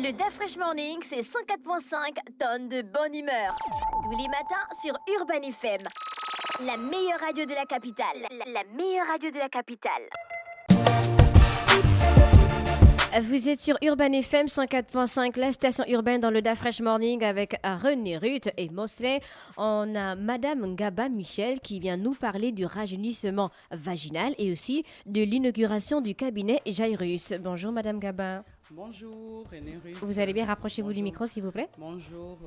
Le Dafresh Morning, c'est 104.5 tonnes de bonne humeur. Tous les matins sur Urban FM. La meilleure radio de la capitale. La meilleure radio de la capitale. Vous êtes sur Urban FM 104.5, la station urbaine dans le Dafresh Morning avec René Ruth et Mosley. On a Madame Ngaba Michel qui vient nous parler du rajeunissement vaginal et aussi de l'inauguration du cabinet Jairus. Bonjour Madame Ngaba. Bonjour René Ruth. Vous allez bien, rapprochez-vous du micro s'il vous plaît. Bonjour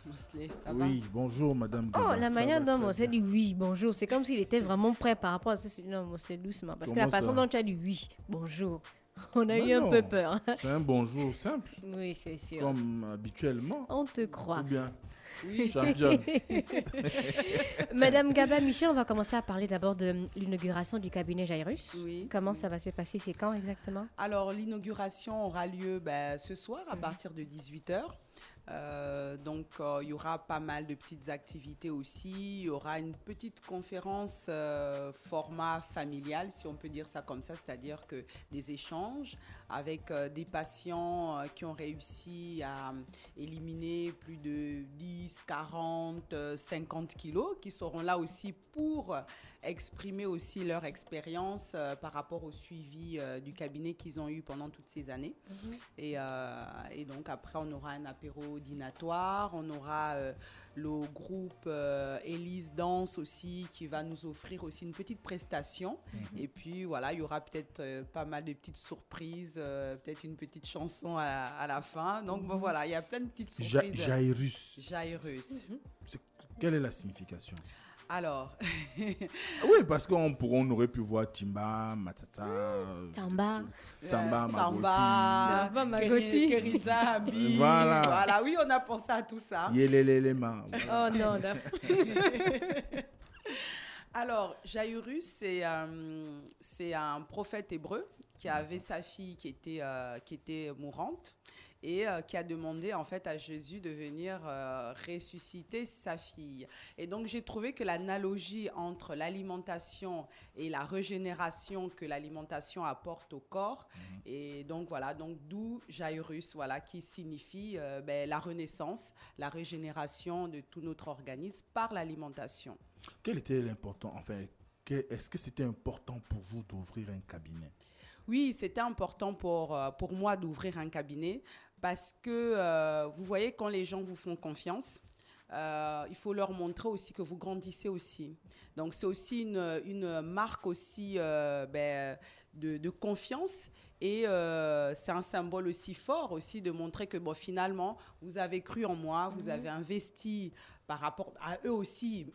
Mosley, ça va? Oui, bonjour Madame Ngaba. Oh, la manière dont Mosley dit oui, bonjour, c'est comme s'il était vraiment prêt par rapport à ça. Non, Mosley, doucement. Parce que la façon dont tu as dit oui, bonjour, on a eu un peu peur. C'est un bonjour simple. Oui, c'est sûr. Comme habituellement. On te croit. Ou bien. Oui, championne. Madame Ngaba Michel, on va commencer à parler d'abord de l'inauguration du cabinet Jairus. Oui. Comment ça va se passer? C'est quand exactement? Alors, l'inauguration aura lieu ce soir à partir de 18h. Il y aura pas mal de petites activités aussi. Il y aura une petite conférence format familial, si on peut dire ça comme ça, c'est-à-dire que des échanges avec des patients qui ont réussi à éliminer plus de 10, 40, 50 kilos, qui seront là aussi pour exprimer aussi leur expérience par rapport au suivi du cabinet qu'ils ont eu pendant toutes ces années. Et donc après, on aura un apéro dînatoire, on aura le groupe Élise Danse aussi qui va nous offrir aussi une petite prestation. Et puis voilà, il y aura peut-être pas mal de petites surprises, peut-être une petite chanson à la fin. Donc bon, voilà, il y a plein de petites surprises. Jairus. Jairus. Quelle est la signification? Alors. Oui, parce qu'on aurait pu voir Timba, Matata. Tamba. Magoti. Keriza, Abi. Voilà, oui, on a pensé à tout ça. Yelelelema. Oh non, Alors, Jairus, c'est un prophète hébreu qui avait sa fille qui était mourante et qui a demandé en fait à Jésus de venir ressusciter sa fille. Et donc j'ai trouvé que l'analogie entre l'alimentation et la régénération que l'alimentation apporte au corps, et donc voilà, donc d'où Jairus, voilà, qui signifie la renaissance, la régénération de tout notre organisme par l'alimentation. Quel était l'important, est-ce que c'était important pour vous d'ouvrir un cabinet? Oui, c'était important pour moi d'ouvrir un cabinet parce que vous voyez, quand les gens vous font confiance, il faut leur montrer aussi que vous grandissez aussi. Donc, c'est aussi une marque aussi de confiance. Et c'est un symbole aussi fort aussi de montrer que finalement, vous avez cru en moi, vous avez investi par rapport à eux aussi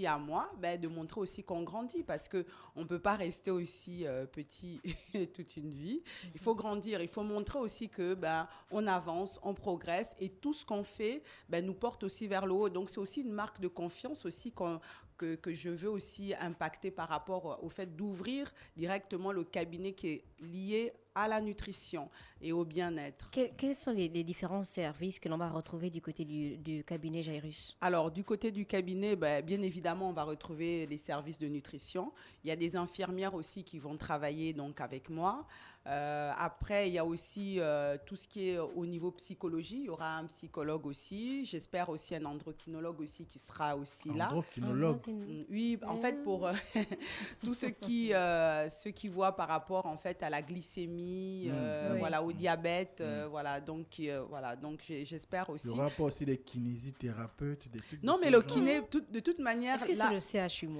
à moi, de montrer aussi qu'on grandit parce qu'on ne peut pas rester aussi petit toute une vie. Il faut grandir, il faut montrer aussi que on avance, on progresse et tout ce qu'on fait nous porte aussi vers le haut. Donc, c'est aussi une marque de confiance aussi que je veux aussi impacter par rapport au fait d'ouvrir directement le cabinet qui est lié à la nutrition et au bien-être. Quels sont les différents services que l'on va retrouver du côté du cabinet Jairus? Alors, du côté du cabinet, bien évidemment, on va retrouver les services de nutrition. Il y a des infirmières aussi qui vont travailler donc avec moi. Après, il y a aussi tout ce qui est au niveau psychologie. Il y aura un psychologue aussi. J'espère aussi un endocrinologue aussi qui sera aussi là. Endocrinologue. Oui, en fait, pour tous ceux qui voient par rapport en fait à la glycémie, voilà, au diabète, voilà. Donc j'espère aussi. Il y aura pas aussi des kinésithérapeutes, des trucs. Non, mais le kiné, de toute manière. Est-ce que c'est le CHU, mon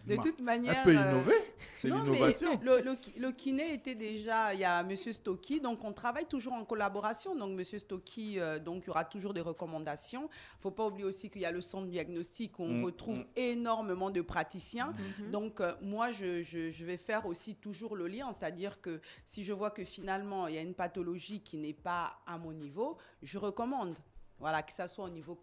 de toute manière. Un peu innové, c'est l'innovation. Le kiné était déjà, il y a M. Stocky, donc on travaille toujours en collaboration. Donc M. Stocky, donc il y aura toujours des recommandations. Il ne faut pas oublier aussi qu'il y a le centre diagnostic où on retrouve énormément de praticiens. Donc moi, je vais faire aussi toujours le lien, c'est-à-dire que si je vois que finalement il y a une pathologie qui n'est pas à mon niveau, je recommande. Voilà, que ça soit au niveau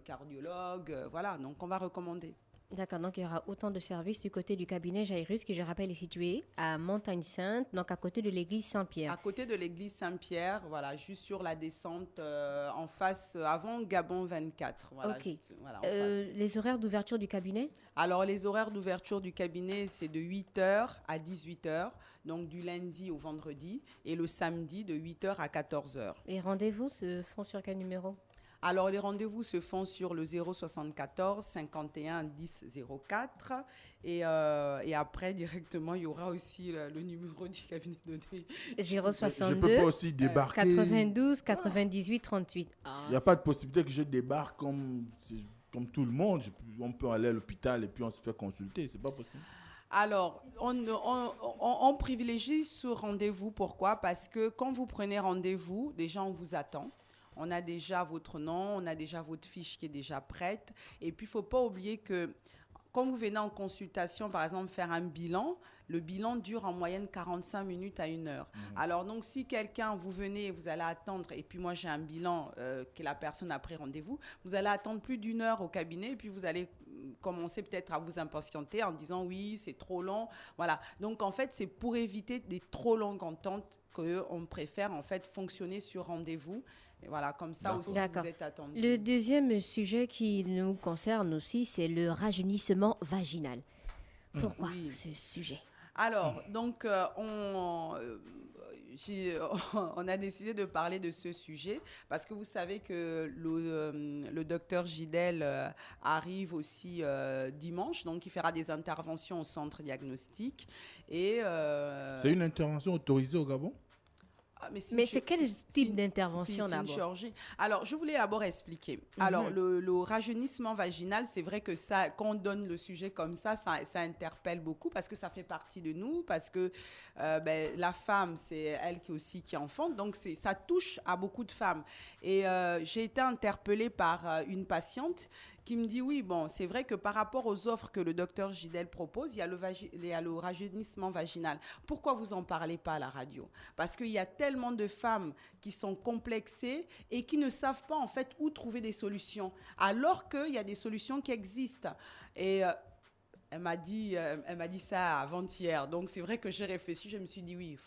cardiologue, voilà, donc on va recommander. D'accord, donc il y aura autant de services du côté du cabinet Jairus, qui je rappelle est situé à Montagne-Sainte, donc à côté de l'église Saint-Pierre. À côté de l'église Saint-Pierre, voilà, juste sur la descente en face, avant Gabon 24. Voilà, Ok. voilà, en face. Les horaires d'ouverture du cabinet? Alors, les horaires d'ouverture du cabinet, c'est de 8h à 18h, donc du lundi au vendredi, et le samedi de 8h à 14h. Les rendez-vous se font sur quel numéro? Alors, les rendez-vous se font sur le 074 51 10 04 et après, directement, il y aura aussi le numéro du cabinet donné. Je peux 062 pas aussi débarquer. 92 98 38. Il n'y a pas de possibilité que je débarque comme tout le monde. On peut aller à l'hôpital et puis on se fait consulter. C'est pas possible. Alors, on privilégie ce rendez-vous. Pourquoi? Parce que quand vous prenez rendez-vous, déjà, on vous attend. On a déjà votre nom, on a déjà votre fiche qui est déjà prête. Et puis, il ne faut pas oublier que quand vous venez en consultation, par exemple, faire un bilan, le bilan dure en moyenne 45 minutes à 1 heure. Alors, donc, si quelqu'un, vous venez, vous allez attendre, et puis moi, j'ai un bilan que la personne a pris rendez-vous, vous allez attendre plus d'1 heure au cabinet, et puis vous allez commencer peut-être à vous impatienter en disant oui, c'est trop long. Voilà. Donc, en fait, c'est pour éviter des trop longues ententes qu'on préfère, en fait, fonctionner sur rendez-vous. Et voilà, comme ça aussi, D'accord. vous êtes attendu. Le deuxième sujet qui nous concerne aussi, c'est le rajeunissement vaginal. Pourquoi Oui. ce sujet? Alors, donc, on a décidé de parler de ce sujet parce que vous savez que le docteur Gidel arrive aussi dimanche, donc il fera des interventions au centre diagnostic. Et, C'est une intervention autorisée au Gabon? Mais c'est quel type d'intervention c'est une d'abord? chirurgie. Alors, je voulais d'abord expliquer. Alors, le rajeunissement vaginal, c'est vrai que ça, quand on donne le sujet comme ça interpelle beaucoup parce que ça fait partie de nous, parce que la femme, c'est elle qui enfante, donc ça touche à beaucoup de femmes. Et j'ai été interpellée par une patiente qui me dit oui, bon, c'est vrai que par rapport aux offres que le docteur Gidel propose, il y a le rajeunissement vaginal. Pourquoi vous en parlez pas à la radio? Parce qu'il y a tellement de femmes qui sont complexées et qui ne savent pas en fait où trouver des solutions, alors qu'il y a des solutions qui existent. Et elle m'a dit ça avant-hier. Donc c'est vrai que j'ai réfléchi, je me suis dit oui,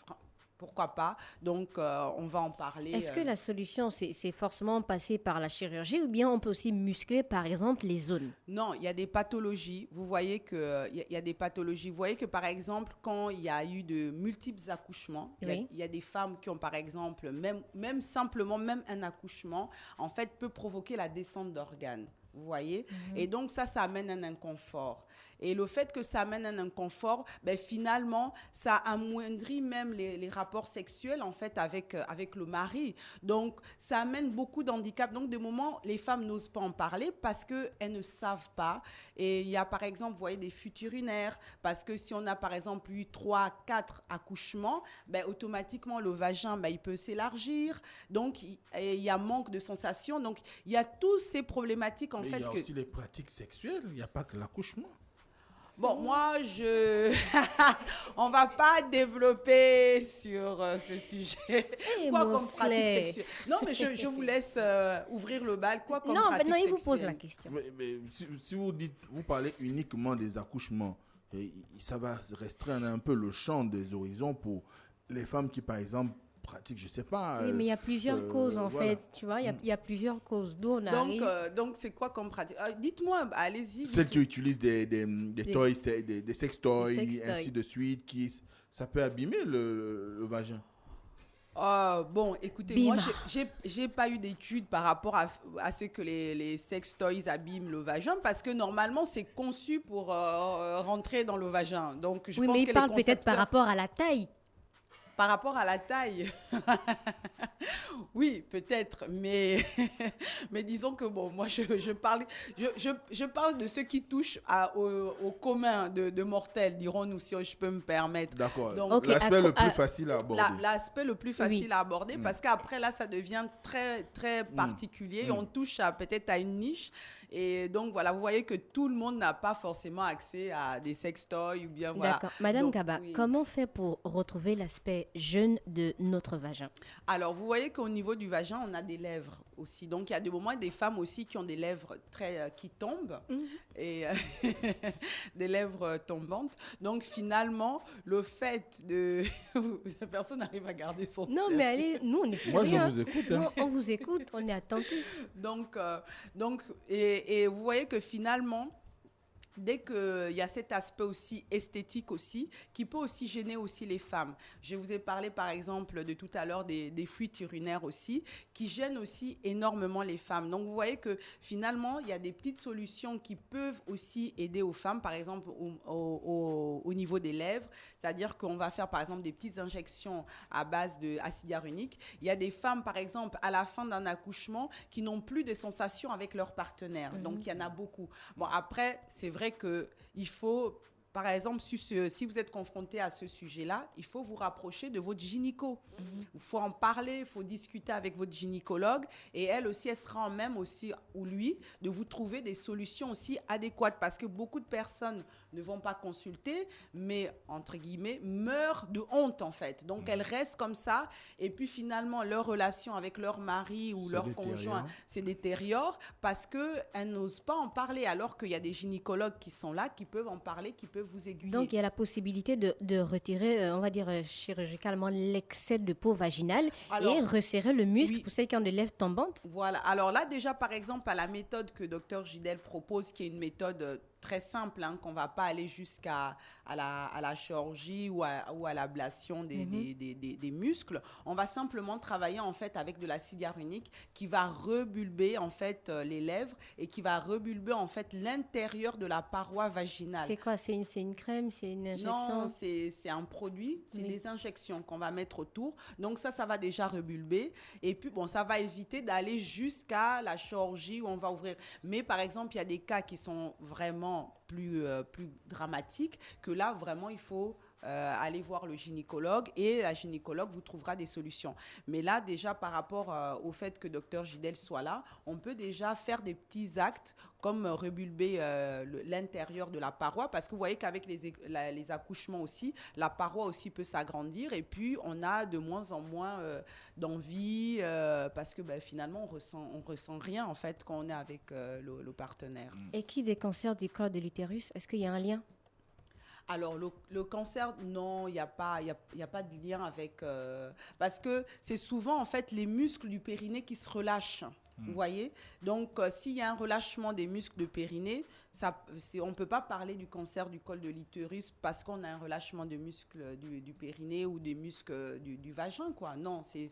pourquoi pas? Donc, on va en parler. Est-ce que la solution, c'est forcément passer par la chirurgie ou bien on peut aussi muscler, par exemple, les zones? Non, il y a des pathologies. Vous voyez qu'il y a des pathologies. Vous voyez que, par exemple, quand il y a eu de multiples accouchements, Oui. il y a des femmes qui ont, par exemple, même simplement, même un accouchement, en fait, peut provoquer la descente d'organes. Vous voyez? Et donc, ça amène un inconfort. Et le fait que ça amène un inconfort, finalement, ça amoindrit même les rapports sexuels, en fait, avec le mari. Donc, ça amène beaucoup d'handicaps. Donc, de moments, les femmes n'osent pas en parler parce qu'elles ne savent pas. Et il y a, par exemple, vous voyez, des fuites urinaires. Parce que si on a, par exemple, eu 3, 4 accouchements, automatiquement, le vagin, il peut s'élargir. Donc, il y a manque de sensation. Donc, il y a tous ces problématiques, Mais il y a aussi les pratiques sexuelles, il n'y a pas que l'accouchement. Bon, moi, on va pas développer sur ce sujet. Quoi comme pratique sexuelle? Non, mais je vous laisse ouvrir le bal. Quoi comme pratique Non, il sexuelle? vous pose la question. Mais si vous parlez uniquement des accouchements, ça va restreindre un peu le champ des horizons pour les femmes qui, par exemple, pratiquent, je sais pas. Oui, mais il y a plusieurs causes, en voilà. fait. Tu vois, il y a plusieurs causes. D'où on arrive. Donc, c'est quoi comme pratique? Dites-moi, allez-y. Celles qui utilisent des toys, des sex toys, ainsi toys. de suite, ça peut abîmer le vagin. Bon, écoutez, Bim. moi, j'ai pas eu d'études par rapport à ce que les sex toys abîment le vagin, parce que normalement, c'est conçu pour rentrer dans le vagin. Donc, je Oui, pense mais que il parle peut-être par rapport à la taille. Par rapport à la taille, oui, peut-être, mais disons que bon, moi je parle de ce qui touche au commun de mortels, dirons-nous, si je peux me permettre. D'accord. Donc, L'aspect le plus facile à aborder. L'aspect le plus facile à aborder, parce qu'après là, ça devient très, très particulier. On touche peut-être à une niche. Et donc, voilà, vous voyez que tout le monde n'a pas forcément accès à des sextoys ou bien voilà. D'accord. Madame Donc, Gaba, oui. comment faire pour retrouver l'aspect jeune de notre vagin? Alors, vous voyez qu'au niveau du vagin, on a des lèvres aussi. Donc, il y a des moments, des femmes aussi qui ont des lèvres qui tombent et des lèvres tombantes. Donc, finalement, le fait de... Personne n'arrive à garder son Non, sel. mais allez, nous, on est sérieux. Moi, je vous écoute. Hein. On vous écoute, on est attentifs. Donc, vous voyez que finalement, dès qu'il y a cet aspect aussi esthétique aussi, qui peut aussi gêner aussi les femmes. Je vous ai parlé par exemple de tout à l'heure des fuites urinaires aussi, qui gênent aussi énormément les femmes. Donc vous voyez que finalement, il y a des petites solutions qui peuvent aussi aider aux femmes, par exemple au niveau des lèvres, c'est-à-dire qu'on va faire par exemple des petites injections à base d'acide hyaluronique. Il y a des femmes par exemple à la fin d'un accouchement qui n'ont plus de sensations avec leur partenaire. Donc il y en a beaucoup. Bon après, c'est vrai qu'il faut, par exemple, si vous êtes confronté à ce sujet-là, il faut vous rapprocher de votre gynéco. Il faut en parler, il faut discuter avec votre gynécologue et elle aussi, elle sera en même aussi, ou lui, de vous trouver des solutions aussi adéquates parce que beaucoup de personnes ne vont pas consulter, mais, entre guillemets, meurent de honte, en fait. Donc, elles restent comme ça et puis finalement, leur relation avec leur mari ou leur conjoint se détériore parce qu'elles n'osent pas en parler alors qu'il y a des gynécologues qui sont là, qui peuvent en parler, qui peuvent vous aiguiller. Donc, il y a la possibilité de retirer, on va dire chirurgicalement, l'excès de peau vaginale et resserrer le muscle pour celles qui ont des lèvres tombantes. Voilà. Alors là, déjà, par exemple, à la méthode que Dr Gidel propose, qui est une méthode très simple, qu'on ne va pas aller jusqu'à la chirurgie ou à l'ablation des muscles. On va simplement travailler en fait avec de l'acide hyaluronique qui va rebulber en fait les lèvres et qui va rebulber en fait l'intérieur de la paroi vaginale. C'est quoi? C'est une crème? C'est une injection? Non, c'est un produit, c'est des injections qu'on va mettre autour. Donc ça va déjà rebulber. Et puis bon, ça va éviter d'aller jusqu'à la chirurgie où on va ouvrir. Mais par exemple, il y a des cas qui sont vraiment plus dramatique, que là, vraiment, il faut aller voir le gynécologue et la gynécologue vous trouvera des solutions. Mais là, déjà, par rapport au fait que Dr Gidel soit là, on peut déjà faire des petits actes comme rebulber l'intérieur de la paroi, parce que vous voyez qu'avec les accouchements aussi, la paroi aussi peut s'agrandir et puis on a de moins en moins d'envie parce que finalement, on ressent rien en fait quand on est avec le partenaire. Et qui des cancers du col de l'utérus? Est-ce qu'il y a un lien? Alors, le cancer, non, il n'y a pas de lien avec... parce que c'est souvent, en fait, les muscles du périnée qui se relâchent, vous voyez. Donc, s'il y a un relâchement des muscles de périnée, on ne peut pas parler du cancer du col de l'utérus parce qu'on a un relâchement de muscles du périnée ou des muscles du vagin, quoi. Non, il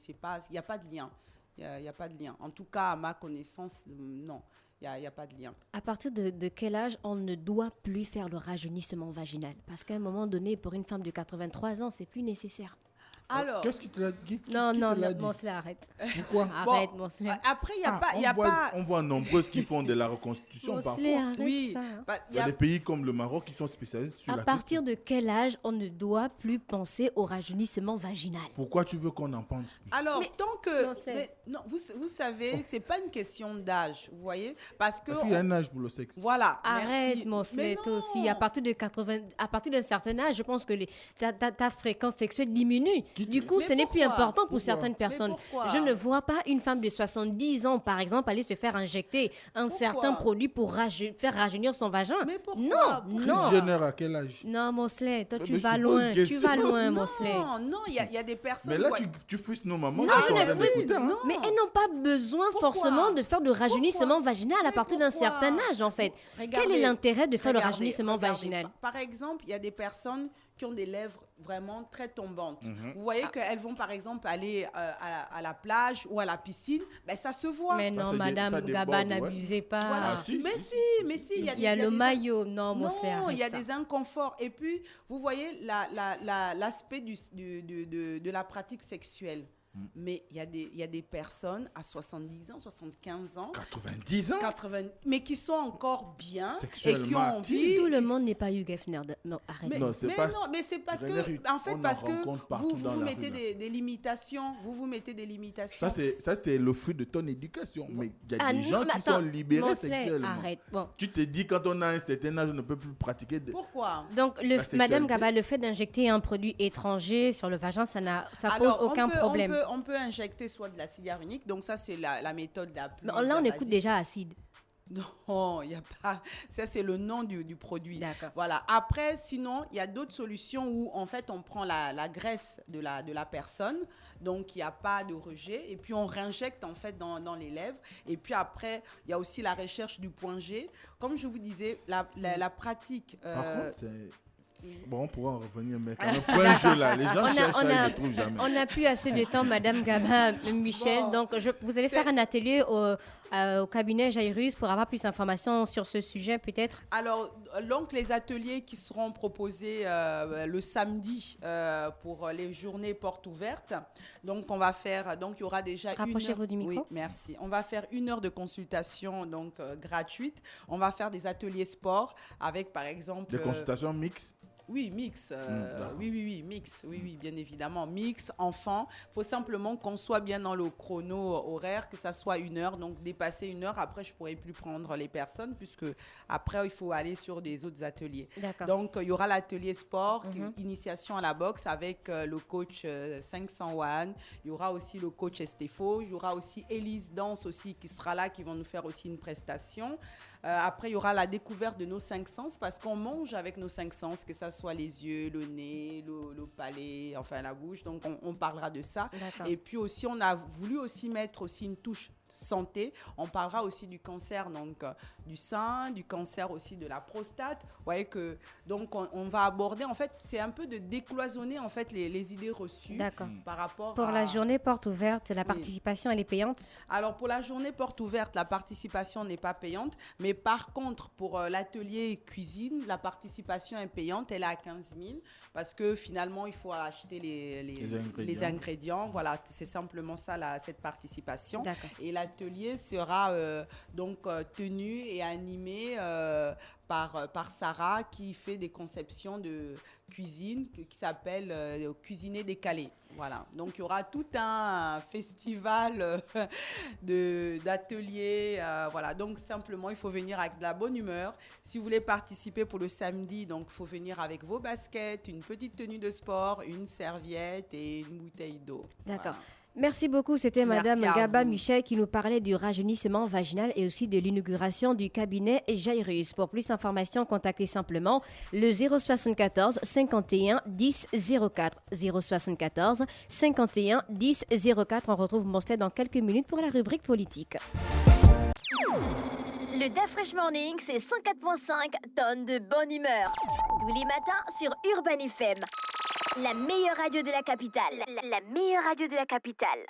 n'y a pas de lien. Il n'y a pas de lien. En tout cas, à ma connaissance, non. Il n'y a pas de lien. À partir de quel âge on ne doit plus faire le rajeunissement vaginal? Parce qu'à un moment donné, pour une femme de 83 ans, c'est plus nécessaire. Alors, qu'est-ce qui te l'a dit? Non, Monsley, arrête. Pourquoi? Arrête, Monsley. Après, il n'y a pas... On voit nombreuses qui font de la reconstitution Monsley, parfois. arrête Oui, ça. Il y a des pays comme le Maroc qui sont spécialisés sur À la partir question. de quel âge on ne doit plus penser au rajeunissement vaginal? Pourquoi tu veux qu'on en pense? Alors, tant que... Non, vous savez, c'est pas une question d'âge, vous voyez, parce que... Parce qu'il y a un âge pour le sexe. Voilà, Arrête, merci. Monsley, Mais toi non. aussi. À partir d'un certain âge, je pense que ta fréquence sexuelle diminue. Du coup, Mais ce n'est plus pourquoi? important pour Pourquoi? certaines personnes. pourquoi? Je ne vois pas une femme de 70 ans, par exemple, aller se faire injecter un certain produit pour faire rajeunir son vagin. Mais pourquoi? Non, Chris non. Jenner à quel âge? Non, Monsley, toi, Mais tu je vas te pose loin. une Tu question. vas loin, Monsley. Non, il y a des personnes... Mais là, ouais. tu frustres nos mamans Non, qui je sont en ne train frustre- d'écouter. Hein? non. Mais elles n'ont pas besoin Pourquoi? forcément de faire de rajeunissement Pourquoi? vaginal à Mais partir d'un pourquoi? certain âge, en fait. Regardez, Quel est l'intérêt de faire le regardez, rajeunissement regardez. vaginal? Par exemple, il y a des personnes qui ont des lèvres vraiment très tombantes. Mhm. Vous voyez qu'elles vont, par exemple, aller à la plage ou à la piscine, ça se voit. Mais Ça, non, ça Madame déborde, Gaba, ouais. n'abusez pas. Voilà. Ah, si, mais si, si, il y a Il y a le des- maillot. Non, Monsley, Non, arrête il y a ça. des inconforts. Et puis, vous voyez l'aspect de la pratique sexuelle. Mais il y a des personnes à 70 ans, 75 ans, 90 ans? 80, mais qui sont encore bien et qui Sexuellement ont actifs. envie. Tout le monde n'est pas Hugh Hefner. Non, arrête. Mais, Non, c'est mais pas- non, mais c'est parce René, que, en fait, on en parce que rencontre partout vous dans la mettez rue, là. des limitations. Vous mettez des limitations. Ça, c'est le fruit de ton éducation. Mais il y a Ah, des non, gens mais qui sont attends, libérés Monsley, sexuellement. arrête. Bon. Tu te dis, quand on a un certain âge, on ne peut plus pratiquer. Pourquoi? Donc, La sexualité. Madame Gaba, le fait d'injecter un produit étranger sur le vagin, ça pose Alors, aucun problème. on peut injecter soit de l'acide hyaluronique. Donc ça, c'est la méthode la plus Mais là, on écoute basique. déjà acide. Non, il n'y a pas. Ça, c'est le nom du produit. D'accord. Voilà. Après, sinon, il y a d'autres solutions où, en fait, on prend la graisse de la personne. Donc, il n'y a pas de rejet. Et puis, on réinjecte, en fait, dans les lèvres. Et puis, après, il y a aussi la recherche du point G. Comme je vous disais, la pratique... Par contre, c'est... Bon, on pourra en revenir, mais quand D'accord. même, point G là, les gens On a- cherchent on ça, ils a- ne le trouvent jamais. On n'a plus assez de temps, Madame Gaba Michel. Bon. Donc, vous allez faire un atelier au cabinet Jairus pour avoir plus d'informations sur ce sujet, peut-être. Alors, donc, les ateliers qui seront proposés le samedi pour les journées portes ouvertes. Donc, on va faire... Donc, il y aura déjà Rapprochez-vous du micro. Oui, merci. On va faire 1 heure de consultation donc gratuite. On va faire des ateliers sport avec, par exemple... Des consultations mixtes. Oui, mix. D'accord. Oui, mix. Oui, bien évidemment. Mix, enfant. Il faut simplement qu'on soit bien dans le chrono horaire, que ça soit 1 heure. Donc, dépasser 1 heure, après, je ne pourrai plus prendre les personnes, puisque après, il faut aller sur des autres ateliers. D'accord. Donc, il y aura l'atelier sport, initiation à la boxe avec le coach 501. Il y aura aussi le coach Estefo. Il y aura aussi Élise Danse aussi qui sera là, qui vont nous faire aussi une prestation. Après, il y aura la découverte de nos 5 sens parce qu'on mange avec nos 5 sens, que ce soit les yeux, le nez, le palais, enfin la bouche. Donc, on parlera de ça. D'accord. Et puis aussi, on a voulu aussi mettre aussi une touche santé. On parlera aussi du cancer donc du sein, du cancer aussi de la prostate. Vous voyez que donc on va aborder en fait, c'est un peu de décloisonner en fait les idées reçues D'accord. par rapport Pour à la journée porte ouverte, la Oui. participation, elle est payante. Alors, pour la journée porte ouverte, la participation n'est pas payante. Mais par contre, pour l'atelier cuisine, la participation est payante. Elle est à 15 000 parce que finalement, il faut acheter les ingrédients. Voilà, c'est simplement ça, cette participation. D'accord. Et l'atelier sera tenu et animé par Sarah qui fait des conceptions de cuisine qui s'appelle Cuisiner décalé. Voilà. Donc, il y aura tout un festival d'ateliers. Voilà. Donc, simplement, il faut venir avec de la bonne humeur. Si vous voulez participer pour le samedi, donc, il faut venir avec vos baskets, une petite tenue de sport, une serviette et une bouteille d'eau. D'accord. Voilà. Merci beaucoup. C'était Merci Madame à Gaba vous. Michel qui nous parlait du rajeunissement vaginal et aussi de l'inauguration du cabinet Jairus. Pour plus d'informations, contactez simplement le 074 51 10 04. 074 51 10 04. On retrouve Mostet dans quelques minutes pour la rubrique politique. Le Da Fresh Morning, c'est 104.5 tonnes de bonne humeur. Tous les matins sur Urban FM. La meilleure radio de la capitale. La meilleure radio de la capitale.